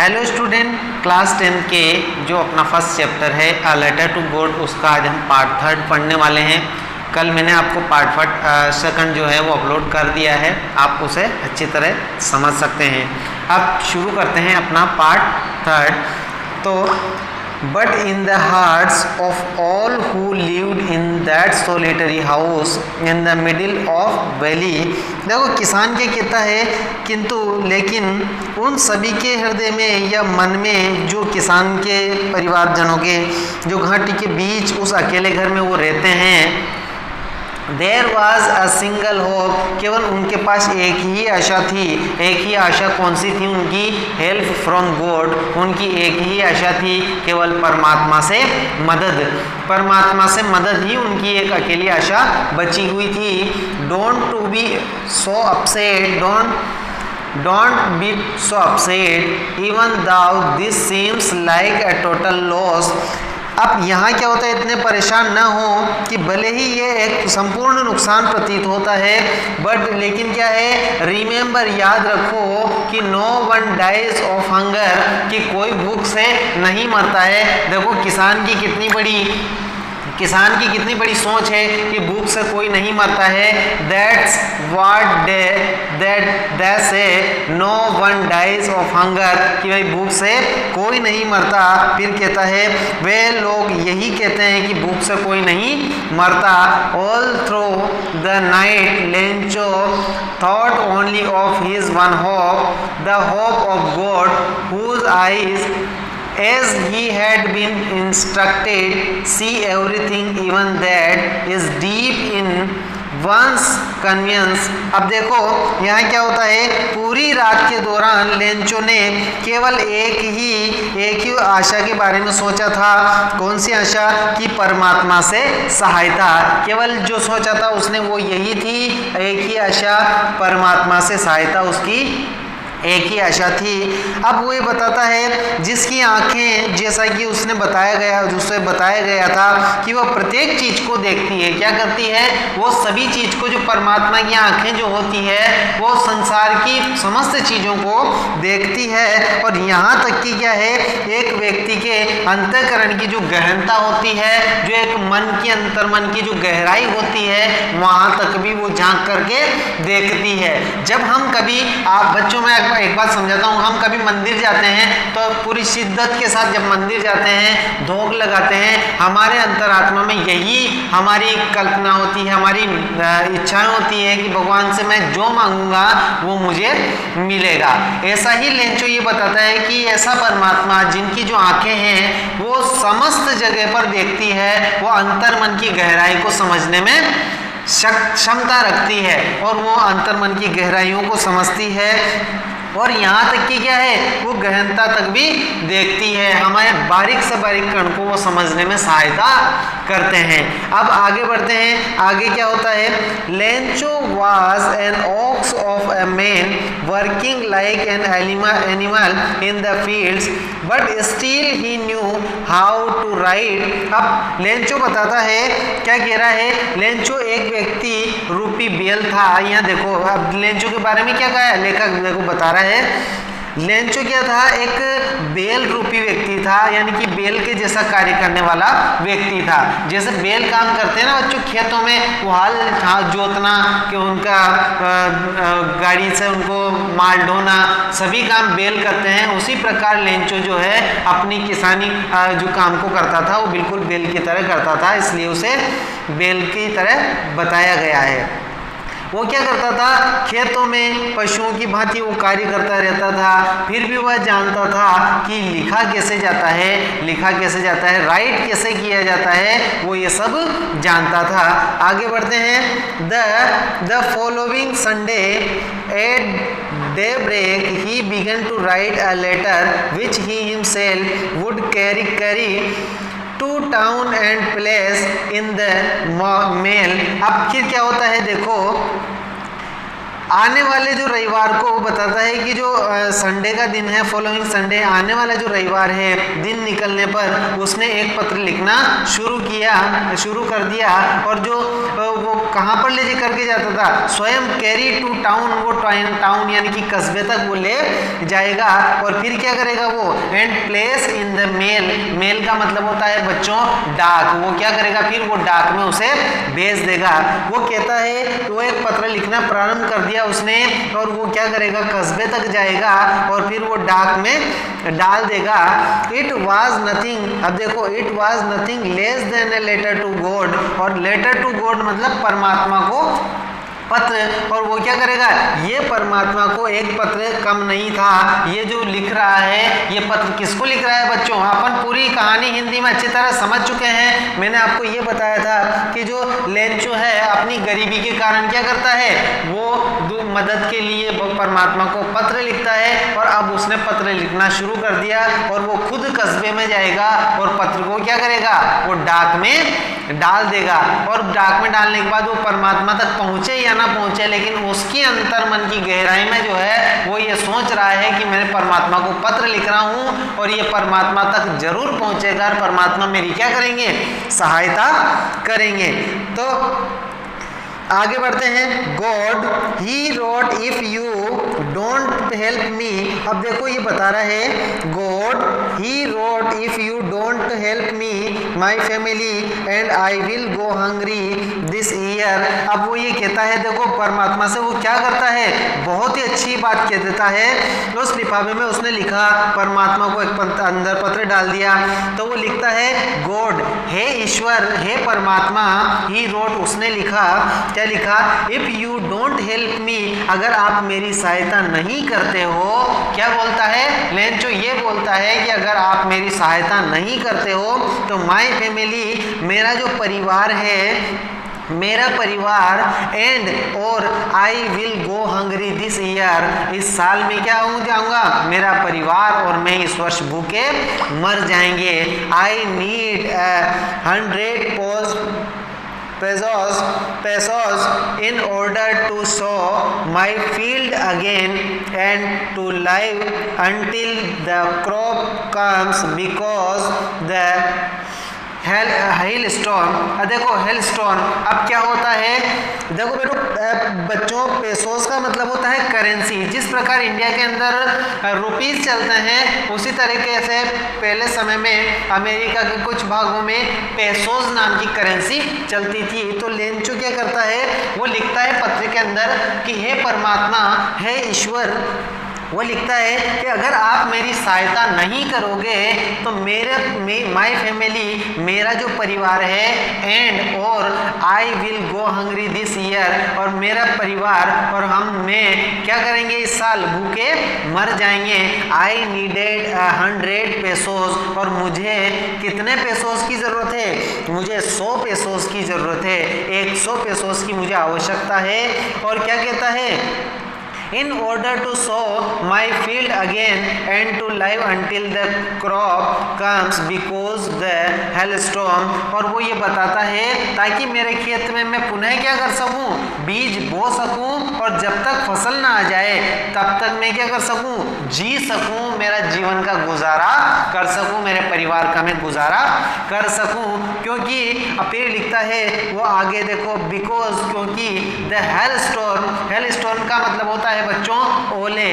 Hello student, class 10 के जो अपना फर्स्ट चैप्टर है अ लेटर टू गॉड, उसका आज हम पार्ट 3 पढ़ने वाले हैं। कल मैंने आपको पार्ट सेकंड जो है वो अपलोड कर दिया है, आप उसे अच्छी तरह समझ सकते हैं। अब शुरू करते हैं अपना पार्ट 3। तो but in the hearts of all who lived in that solitary house in the middle of valley, देखो किसान के कहता है किंतु लेकिन उन सभी के हृदय में या मन में, जो किसान के परिवारजनों के जो घाटी के बीच उस अकेले घर में वो रहते हैं, there was a single hope, केवल उनके पास एक ही आशा थी। एक ही आशा कौन सी थी उनकी? हेल्प फ्रॉम गॉड, उनकी एक ही आशा थी, केवल परमात्मा से मदद। परमात्मा से मदद ही उनकी एक अकेली आशा बची हुई थी। Don't to be so upset, don't be so upset even though this seems like a total loss. अब यहाँ क्या होता है, इतने परेशान ना हो कि भले ही ये एक संपूर्ण नुकसान प्रतीत होता है, बट लेकिन क्या है, रिमेंबर, याद रखो कि no one dies of hunger, कि कोई भूख से नहीं मरता है। देखो किसान की कितनी बड़ी सोच है कि भूख से कोई नहीं मरता है। That's what that say no one dies of hunger, कि भाई भूख से कोई नहीं मरता। फिर कहता है वे लोग यही कहते हैं कि भूख से कोई नहीं मरता। All through the night Lencho thought only of his one hope, the hope of God whose eyes as he had been instructed see everything even that is deep in one's convenience। अब देखो यहाँ क्या होता है, पूरी रात के दौरान लेंचो ने केवल एक ही आशा के बारे में सोचा था। कौन सी आशा? कि परमात्मा से सहायता। केवल जो सोचा था उसने वो यही थी, एक ही आशा, परमात्मा से सहायता, उसकी एक ही आशा थी। अब वो ये बताता है जिसकी आंखें, जैसा कि उससे बताया गया था कि वह प्रत्येक चीज को देखती है। क्या करती है? वो सभी चीज को, जो परमात्मा की आंखें जो होती है वो संसार की समस्त चीजों को देखती है। और यहाँ तक कि क्या है, एक व्यक्ति के अंतःकरण की जो गहनता होती है, जो एक मन की अंतर्मन की जो गहराई होती है, वहां तक भी वो झांक करके देखती है। जब हम कभी, आप बच्चों में एक बात समझाता हूँ, हम कभी मंदिर जाते हैं तो पूरी शिद्दत के साथ जब मंदिर जाते हैं, धोख लगाते हैं, हमारे अंतरात्मा में यही हमारी कल्पना होती है, हमारी इच्छाएं होती है कि भगवान से मैं जो मांगूंगा वो मुझे मिलेगा। ऐसा ही लेंचो ये बताता है कि ऐसा परमात्मा जिनकी जो आंखें हैं वो समस्त जगह पर देखती है, वो अंतर्मन की गहराई को समझने में क्षमता रखती है और वो अंतर्मन की गहराइयों को समझती है। और यहाँ तक कि क्या है, वो गहनता तक भी देखती है, हमारे बारीक से बारीक कण को वो समझने में सहायता करते हैं। अब आगे बढ़ते हैं, आगे क्या होता है, Lencho was an ox of a man working like an animal in the fields but still he knew how to write. अब लेंचो बताता है, क्या कह रहा है, लेंचो एक व्यक्ति रूपी बेल था। यहाँ देखो, अब लेंचो के बारे में क्या कहा है लेखक, देखो बता रहा है, लेंचो क्या था, एक बेल रूपी व्यक्ति था, यानी कि बेल के जैसा कार्य करने वाला व्यक्ति था। जैसे बेल काम करते हैं ना बच्चों, खेतों में वो हाल जोतना, कि उनका गाड़ी से उनको माल ढोना, सभी काम बेल करते हैं। उसी प्रकार लेंचो जो है अपनी किसानी जो काम को करता था वो बिल्कुल बेल की तरह करता था, इसलिए उसे बेल की तरह बताया गया है। वो क्या करता था, खेतों में पशुओं की भांति वो कार्य करता रहता था। फिर भी वह जानता था कि लिखा कैसे जाता है, राइट कैसे किया जाता है, वो ये सब जानता था। आगे बढ़ते हैं, the following Sunday at daybreak he began to write a letter which he himself would carry to town and place in the mail। अब फिर क्या होता है, देखो आने वाले जो रविवार को बताता है कि जो संडे का दिन है, फॉलोइंग संडे, आने वाला जो रविवार है, दिन निकलने पर उसने एक पत्र लिखना शुरू कर दिया। और जो वो कहाँ पर ले करके जाता था, स्वयं कैरी टू टाउन, वो टाउन यानी कि कस्बे तक वो ले जाएगा। और फिर क्या करेगा वो, and place in the mail, mail का मतलब होता है बच्चों डाक, वो क्या करेगा फिर वो डाक में उसे भेज देगा। वो कहता है वो एक पत्र लिखना प्रारंभ कर दिया उसने, और वो क्या करेगा कस्बे तक जाएगा और फिर वो डाक में डाल देगा। इट वाज नथिंग, अब देखो it was nothing less than a letter to God, और लेटर टू गॉड मतलब परमात्मा को पत्र, और वो क्या करेगा, ये परमात्मा को एक पत्र कम नहीं था। ये जो लिख रहा है, ये पत्र किसको लिख रहा है बच्चों, अपन पूरी कहानी हिंदी में अच्छी तरह समझ चुके हैं। मैंने आपको ये बताया था कि जो लेंचो है अपनी गरीबी के कारण क्या करता है, वो मदद के लिए वो परमात्मा को पत्र लिखता है। और अब उसने पत्र लिखना शुरू कर दिया और वो खुद कस्बे में जाएगा और पत्र को क्या करेगा, वो डाक में डाल देगा। और डाक में डालने के बाद वो परमात्मा तक पहुंचे या ना पहुंचे, लेकिन उसकी अंतर मन की गहराई में जो है वो ये सोच रहा है कि मैंने परमात्मा को पत्र लिख रहा हूं और ये परमात्मा तक जरूर पहुंचेगा, परमात्मा मेरी क्या करेंगे, सहायता करेंगे। तो आगे बढ़ते हैं। God he wrote if you don't help me, अब देखो ये बता रहा है God he wrote if you don't help me my family and I will go hungry this year. अब वो ये कहता है, देखो परमात्मा से वो क्या करता है, बहुत ही अच्छी बात कह देता है। उस लिफाफे में उसने लिखा, परमात्मा को एक अंदर पत्र डाल दिया, तो वो लिखता है गॉड, हे ईश्वर, हे परमात्मा, ही रोट उसने लिखा, क्या लिखा, if you don't help me, अगर आप मेरी सहायता नहीं करते हो, क्या बोलता है लेंचो, ये बोलता है कि अगर आप मेरी सहायता नहीं करते हो तो माय फैमिली, मेरा जो परिवार है, मेरा परिवार, एंड और I will go hungry this year, इस साल में क्या हो जाऊंगा, मेरा परिवार और मैं इस वर्ष भूखे मर जाएंगे। I need 100 pesos in order to sow my field again and to live until the crop comes because the hailstone. देखो हेलस्टोन अब क्या होता है, देखो बच्चों पेसोस का मतलब होता है करेंसी। जिस प्रकार इंडिया के अंदर रुपीस चलते हैं उसी तरीके से पहले समय में अमेरिका के कुछ भागों में पेसोस नाम की करेंसी चलती थी। तो लेंचो क्या करता है, वो लिखता है पत्र के अंदर कि हे परमात्मा, हे ईश्वर, वो लिखता है कि अगर आप मेरी सहायता नहीं करोगे तो माय फैमिली, मेरा जो परिवार है, एंड और I will go hungry this year, और मेरा परिवार और मैं क्या करेंगे, इस साल भूखे मर जाएंगे। आई नीडेड 100 पेसोस, और मुझे कितने पेसोस की ज़रूरत है, मुझे 100 पेसोस की ज़रूरत है, 100 पेसोस की मुझे आवश्यकता है। और क्या कहता है, in order to sow my field again and to live until the crop comes because the hailstorm, और वो ये बताता है ताकि मेरे खेत में मैं पुनः क्या कर सकूं, बीज बो सकूं, और जब तक फसल ना आ जाए तब तक मैं क्या कर सकूं, जी सकूं, मेरा जीवन का गुजारा कर सकूं, मेरे परिवार का मैं गुजारा कर सकूं। क्योंकि फिर लिखता है वो आगे देखो, बिकॉज, क्योंकि द हेलस्टॉर्म का मतलब होता है बच्चों ओले,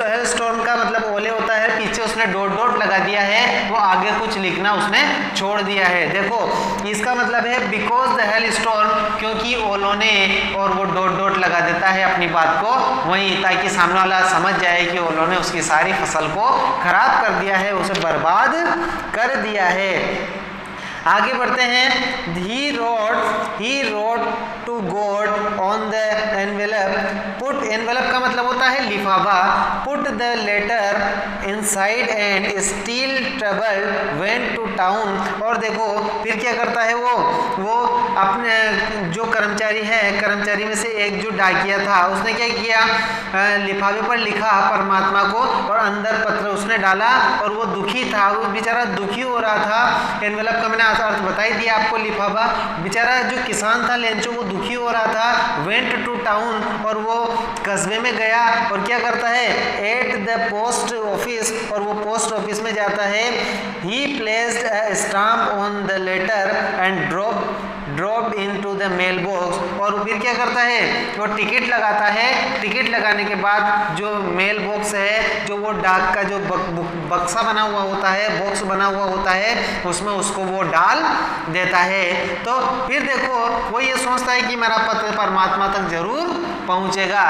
हेलस्टॉर्म का मतलब ओले होता है, पीछे उसने डॉट लगा दिया है, वो आगे कुछ लिखना उसने छोड़ दिया है। देखो इसका मतलब है बिकॉज द हेलस्टॉर्म, क्योंकि ओलों ने, और वो डॉट लगा देता है अपनी बात को वहीं, ताकि सामने वाला समझ जाए कि ओलों ने उसकी सारी फसल को खराब कर दिया है, उसे बर्बाद कर दिया है। आगे बढ़ते हैं। He wrote to God on the envelope, put, envelope का मतलब होता है लिफाफा, put the letter inside and still trouble went to town. और देखो फिर क्या करता है वो अपने जो कर्मचारी है, कर्मचारी में से एक जो डाकिया था, उसने क्या किया, लिफाफे पर लिखा परमात्मा को और अंदर पत्र उसने डाला, और वो दुखी था, वो बेचारा दुखी हो रहा था। एनवेलप का मैंने अर्थ बता ही दिया आपको लिफाफा। बेचारा जो किसान था लेंचो वो दुखी हो रहा था, वेंट टू टाउन, और वो कस्बे में गया और क्या करता है, एट द पोस्ट ऑफिस, और वो पोस्ट ऑफिस में जाता है। He placed a stamp on the letter and dropped into the mail box, और फिर क्या करता है, वो टिकट लगाता है। टिकट लगाने के बाद जो मेल बॉक्स है, जो वो डाक का जो बक्सा बना हुआ होता है, बॉक्स बना हुआ होता है, उसमें उसको वो डाल देता है। तो फिर देखो वो ये सोचता है कि मेरा पत्र परमात्मा तक जरूर पहुंचेगा।